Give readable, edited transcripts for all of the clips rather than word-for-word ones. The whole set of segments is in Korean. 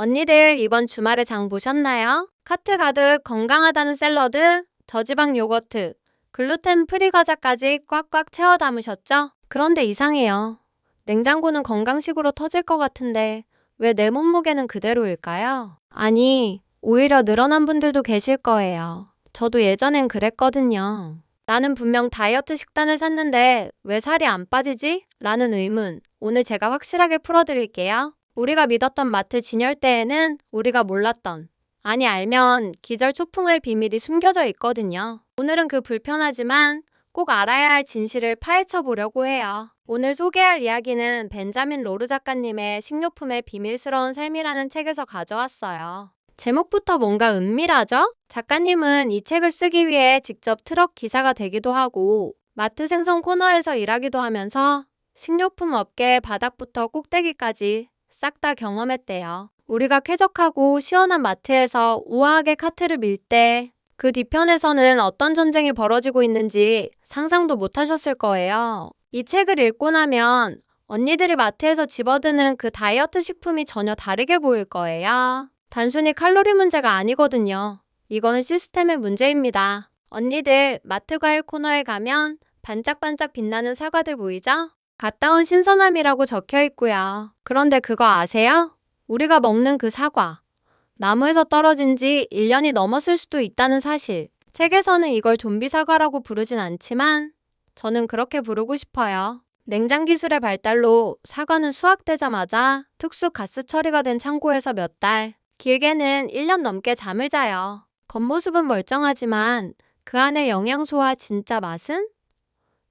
언니들 이번 주말에 장 보셨나요? 카트 가득 건강하다는 샐러드, 저지방 요거트, 글루텐 프리 과자까지 꽉꽉 채워 담으셨죠? 그런데 이상해요. 냉장고는 건강식으로 터질 것 같은데 왜 내 몸무게는 그대로일까요? 아니, 오히려 늘어난 분들도 계실 거예요. 저도 예전엔 그랬거든요. 나는 분명 다이어트 식단을 샀는데 왜 살이 안 빠지지? 라는 의문, 오늘 제가 확실하게 풀어드릴게요. 우리가 믿었던 마트 진열대에는 우리가 몰랐던, 아니 알면 기절초풍의 비밀이 숨겨져 있거든요. 오늘은 그 불편하지만 꼭 알아야 할 진실을 파헤쳐 보려고 해요. 오늘 소개할 이야기는 벤자민 로르 작가님의 식료품의 비밀스러운 삶이라는 책에서 가져왔어요. 제목부터 뭔가 은밀하죠? 작가님은 이 책을 쓰기 위해 직접 트럭 기사가 되기도 하고 마트 생선 코너에서 일하기도 하면서 식료품 업계 바닥부터 꼭대기까지 싹 다 경험했대요. 우리가 쾌적하고 시원한 마트에서 우아하게 카트를 밀 때 그 뒤편에서는 어떤 전쟁이 벌어지고 있는지 상상도 못 하셨을 거예요. 이 책을 읽고 나면 언니들이 마트에서 집어드는 그 다이어트 식품이 전혀 다르게 보일 거예요. 단순히 칼로리 문제가 아니거든요. 이거는 시스템의 문제입니다. 언니들 마트 과일 코너에 가면 반짝반짝 빛나는 사과들 보이죠? 갔다 온 신선함이라고 적혀 있고요. 그런데 그거 아세요? 우리가 먹는 그 사과, 나무에서 떨어진 지 1년이 넘었을 수도 있다는 사실. 책에서는 이걸 좀비 사과라고 부르진 않지만 저는 그렇게 부르고 싶어요. 냉장 기술의 발달로 사과는 수확되자마자 특수 가스 처리가 된 창고에서 몇 달, 길게는 1년 넘게 잠을 자요. 겉모습은 멀쩡하지만 그 안의 영양소와 진짜 맛은?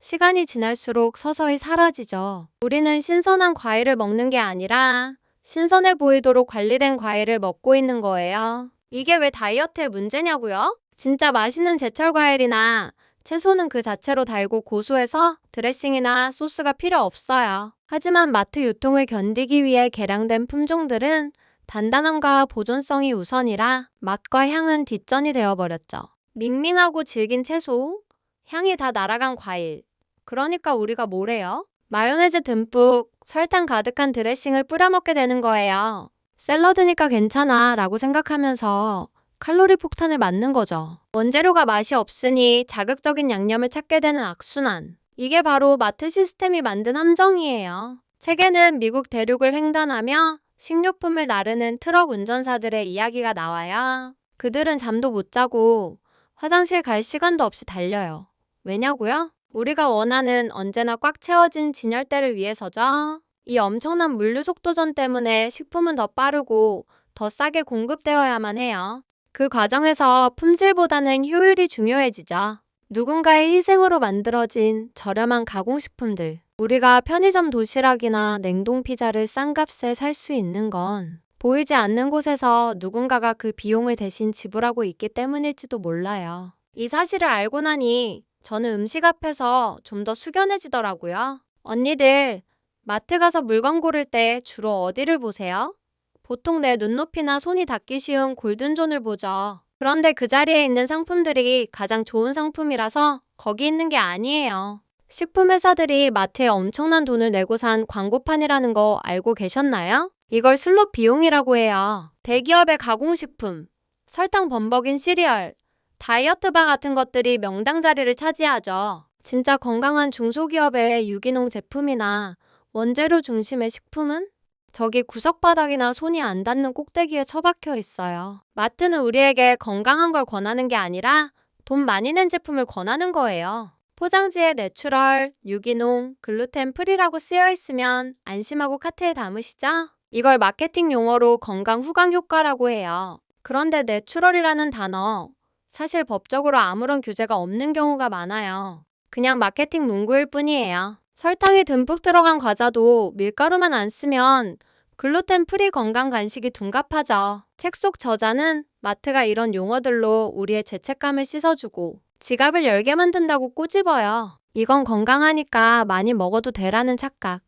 시간이 지날수록 서서히 사라지죠. 우리는 신선한 과일을 먹는 게 아니라 신선해 보이도록 관리된 과일을 먹고 있는 거예요. 이게 왜 다이어트의 문제냐고요? 진짜 맛있는 제철 과일이나 채소는 그 자체로 달고 고소해서 드레싱이나 소스가 필요 없어요. 하지만 마트 유통을 견디기 위해 개량된 품종들은 단단함과 보존성이 우선이라 맛과 향은 뒷전이 되어버렸죠. 밍밍하고 질긴 채소, 향이 다 날아간 과일. 그러니까 우리가 뭐래요? 마요네즈 듬뿍 설탕 가득한 드레싱을 뿌려 먹게 되는 거예요. 샐러드니까 괜찮아 라고 생각하면서 칼로리 폭탄을 맞는 거죠. 원재료가 맛이 없으니 자극적인 양념을 찾게 되는 악순환. 이게 바로 마트 시스템이 만든 함정이에요. 책에는 미국 대륙을 횡단하며 식료품을 나르는 트럭 운전사들의 이야기가 나와요. 그들은 잠도 못 자고 화장실 갈 시간도 없이 달려요. 왜냐고요? 우리가 원하는 언제나 꽉 채워진 진열대를 위해서죠. 이 엄청난 물류 속도전 때문에 식품은 더 빠르고 더 싸게 공급되어야만 해요. 그 과정에서 품질보다는 효율이 중요해지죠. 누군가의 희생으로 만들어진 저렴한 가공식품들. 우리가 편의점 도시락이나 냉동 피자를 싼 값에 살 수 있는 건 보이지 않는 곳에서 누군가가 그 비용을 대신 지불하고 있기 때문일지도 몰라요. 이 사실을 알고 나니 저는 음식 앞에서 좀 더 숙연해지더라고요. 언니들, 마트 가서 물건 고를 때 주로 어디를 보세요? 보통 내 눈높이나 손이 닿기 쉬운 골든존을 보죠. 그런데 그 자리에 있는 상품들이 가장 좋은 상품이라서 거기 있는 게 아니에요. 식품 회사들이 마트에 엄청난 돈을 내고 산 광고판이라는 거 알고 계셨나요? 이걸 슬롯 비용이라고 해요. 대기업의 가공식품, 설탕 범벅인 시리얼, 다이어트바 같은 것들이 명당 자리를 차지하죠. 진짜 건강한 중소기업의 유기농 제품이나 원재료 중심의 식품은 저기 구석바닥이나 손이 안 닿는 꼭대기에 처박혀 있어요. 마트는 우리에게 건강한 걸 권하는 게 아니라 돈 많이 낸 제품을 권하는 거예요. 포장지에 내추럴, 유기농, 글루텐 프리라고 쓰여 있으면 안심하고 카트에 담으시죠? 이걸 마케팅 용어로 건강 후광 효과라고 해요. 그런데 내추럴이라는 단어, 사실 법적으로 아무런 규제가 없는 경우가 많아요. 그냥 마케팅 문구일 뿐이에요. 설탕이 듬뿍 들어간 과자도 밀가루만 안 쓰면 글루텐 프리 건강 간식이 둔갑하죠. 책 속 저자는 마트가 이런 용어들로 우리의 죄책감을 씻어주고 지갑을 열게 만든다고 꼬집어요. 이건 건강하니까 많이 먹어도 되라는 착각.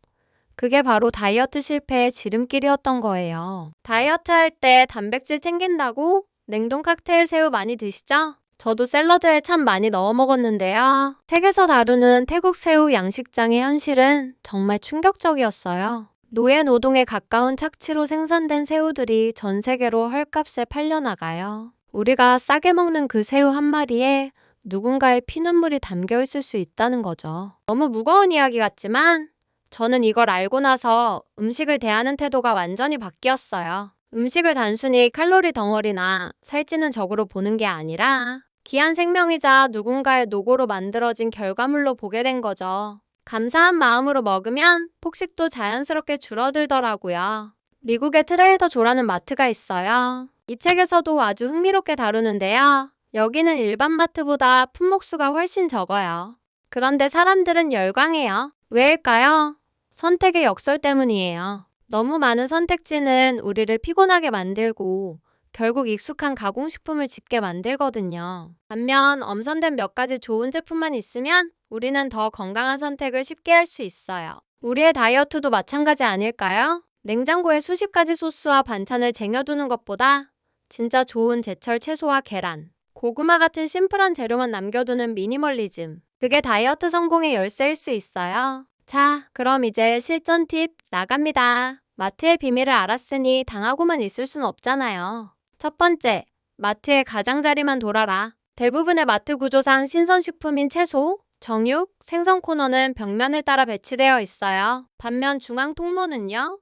그게 바로 다이어트 실패의 지름길이었던 거예요. 다이어트 할 때 단백질 챙긴다고 냉동 칵테일 새우 많이 드시죠? 저도 샐러드에 참 많이 넣어 먹었는데요. 책에서 다루는 태국 새우 양식장의 현실은 정말 충격적이었어요. 노예 노동에 가까운 착취로 생산된 새우들이 전 세계로 헐값에 팔려나가요. 우리가 싸게 먹는 그 새우 한 마리에 누군가의 피눈물이 담겨 있을 수 있다는 거죠. 너무 무거운 이야기 같지만 저는 이걸 알고 나서 음식을 대하는 태도가 완전히 바뀌었어요. 음식을 단순히 칼로리 덩어리나 살찌는 적으로 보는 게 아니라 귀한 생명이자 누군가의 노고로 만들어진 결과물로 보게 된 거죠. 감사한 마음으로 먹으면 폭식도 자연스럽게 줄어들더라고요. 미국의 트레이더 조라는 마트가 있어요. 이 책에서도 아주 흥미롭게 다루는데요. 여기는 일반 마트보다 품목수가 훨씬 적어요. 그런데 사람들은 열광해요. 왜일까요? 선택의 역설 때문이에요. 너무 많은 선택지는 우리를 피곤하게 만들고 결국 익숙한 가공식품을 집게 만들거든요. 반면 엄선된 몇 가지 좋은 제품만 있으면 우리는 더 건강한 선택을 쉽게 할 수 있어요. 우리의 다이어트도 마찬가지 아닐까요? 냉장고에 수십 가지 소스와 반찬을 쟁여두는 것보다 진짜 좋은 제철 채소와 계란, 고구마 같은 심플한 재료만 남겨두는 미니멀리즘. 그게 다이어트 성공의 열쇠일 수 있어요. 자, 그럼 이제 실전 팁 나갑니다. 마트의 비밀을 알았으니 당하고만 있을 순 없잖아요. 첫 번째, 마트의 가장자리만 돌아라. 대부분의 마트 구조상 신선식품인 채소, 정육, 생선 코너는 벽면을 따라 배치되어 있어요. 반면 중앙 통로는요,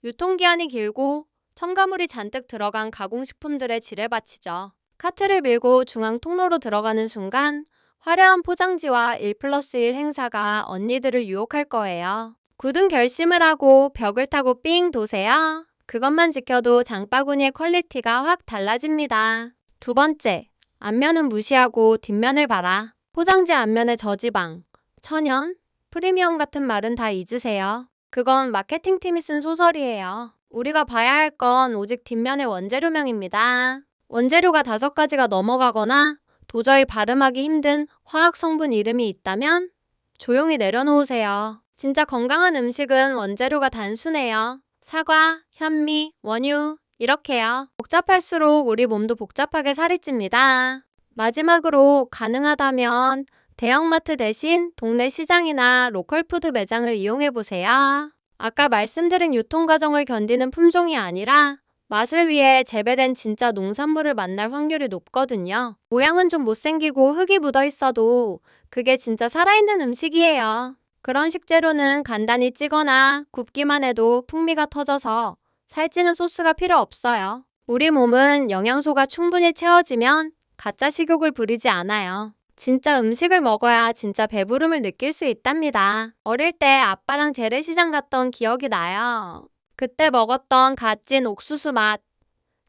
유통기한이 길고 첨가물이 잔뜩 들어간 가공식품들의 지뢰밭이죠. 카트를 밀고 중앙 통로로 들어가는 순간 화려한 포장지와 1+1 행사가 언니들을 유혹할 거예요. 굳은 결심을 하고 벽을 타고 삥 도세요. 그것만 지켜도 장바구니의 퀄리티가 확 달라집니다. 두 번째, 앞면은 무시하고 뒷면을 봐라. 포장지 앞면의 저지방, 천연, 프리미엄 같은 말은 다 잊으세요. 그건 마케팅팀이 쓴 소설이에요. 우리가 봐야 할 건 오직 뒷면의 원재료명입니다. 원재료가 5가지가 넘어가거나 도저히 발음하기 힘든 화학 성분 이름이 있다면 조용히 내려놓으세요. 진짜 건강한 음식은 원재료가 단순해요. 사과, 현미, 원유, 이렇게요. 복잡할수록 우리 몸도 복잡하게 살이 찝니다. 마지막으로 가능하다면 대형마트 대신 동네 시장이나 로컬푸드 매장을 이용해보세요. 아까 말씀드린 유통과정을 견디는 품종이 아니라 맛을 위해 재배된 진짜 농산물을 만날 확률이 높거든요. 모양은 좀 못생기고 흙이 묻어 있어도 그게 진짜 살아있는 음식이에요. 그런 식재료는 간단히 찌거나 굽기만 해도 풍미가 터져서 살찌는 소스가 필요 없어요. 우리 몸은 영양소가 충분히 채워지면 가짜 식욕을 부리지 않아요. 진짜 음식을 먹어야 진짜 배부름을 느낄 수 있답니다. 어릴 때 아빠랑 재래시장 갔던 기억이 나요. 그때 먹었던 갓 찐 옥수수 맛.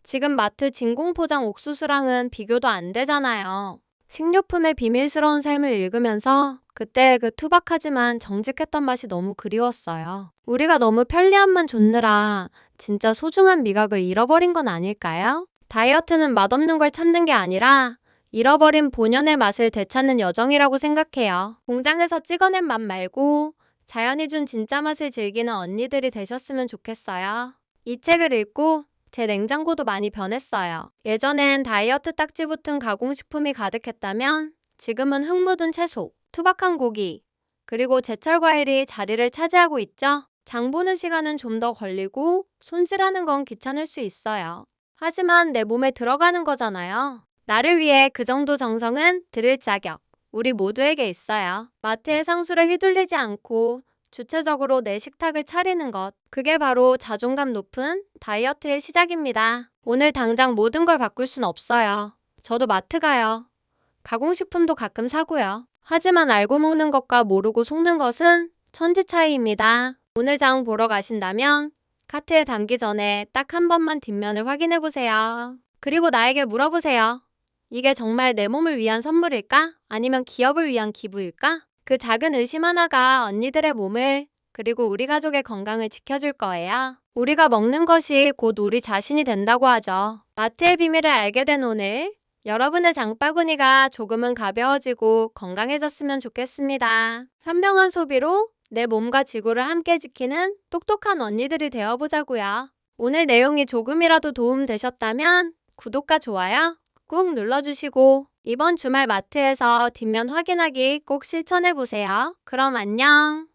지금 마트 진공포장 옥수수랑은 비교도 안 되잖아요. 식료품의 비밀스러운 삶을 읽으면서 그때 그 투박하지만 정직했던 맛이 너무 그리웠어요. 우리가 너무 편리함만 좇느라 진짜 소중한 미각을 잃어버린 건 아닐까요? 다이어트는 맛없는 걸 참는 게 아니라 잃어버린 본연의 맛을 되찾는 여정이라고 생각해요. 공장에서 찍어낸 맛 말고 자연이 준 진짜 맛을 즐기는 언니들이 되셨으면 좋겠어요. 이 책을 읽고 제 냉장고도 많이 변했어요. 예전엔 다이어트 딱지 붙은 가공식품이 가득했다면 지금은 흙 묻은 채소, 투박한 고기, 그리고 제철 과일이 자리를 차지하고 있죠. 장 보는 시간은 좀 더 걸리고 손질하는 건 귀찮을 수 있어요. 하지만 내 몸에 들어가는 거잖아요. 나를 위해 그 정도 정성은 들일 자격, 우리 모두에게 있어요. 마트의 상술에 휘둘리지 않고 주체적으로 내 식탁을 차리는 것, 그게 바로 자존감 높은 다이어트의 시작입니다. 오늘 당장 모든 걸 바꿀 순 없어요. 저도 마트 가요. 가공식품도 가끔 사고요. 하지만 알고 먹는 것과 모르고 속는 것은 천지 차이입니다. 오늘 장 보러 가신다면 카트에 담기 전에 딱 한 번만 뒷면을 확인해 보세요. 그리고 나에게 물어보세요. 이게 정말 내 몸을 위한 선물일까? 아니면 기업을 위한 기부일까? 그 작은 의심 하나가 언니들의 몸을 그리고 우리 가족의 건강을 지켜줄 거예요. 우리가 먹는 것이 곧 우리 자신이 된다고 하죠. 마트의 비밀을 알게 된 오늘, 여러분의 장바구니가 조금은 가벼워지고 건강해졌으면 좋겠습니다. 현명한 소비로 내 몸과 지구를 함께 지키는 똑똑한 언니들이 되어보자고요. 오늘 내용이 조금이라도 도움 되셨다면 구독과 좋아요 꾹 눌러주시고 이번 주말 마트에서 뒷면 확인하기 꼭 실천해보세요. 그럼 안녕.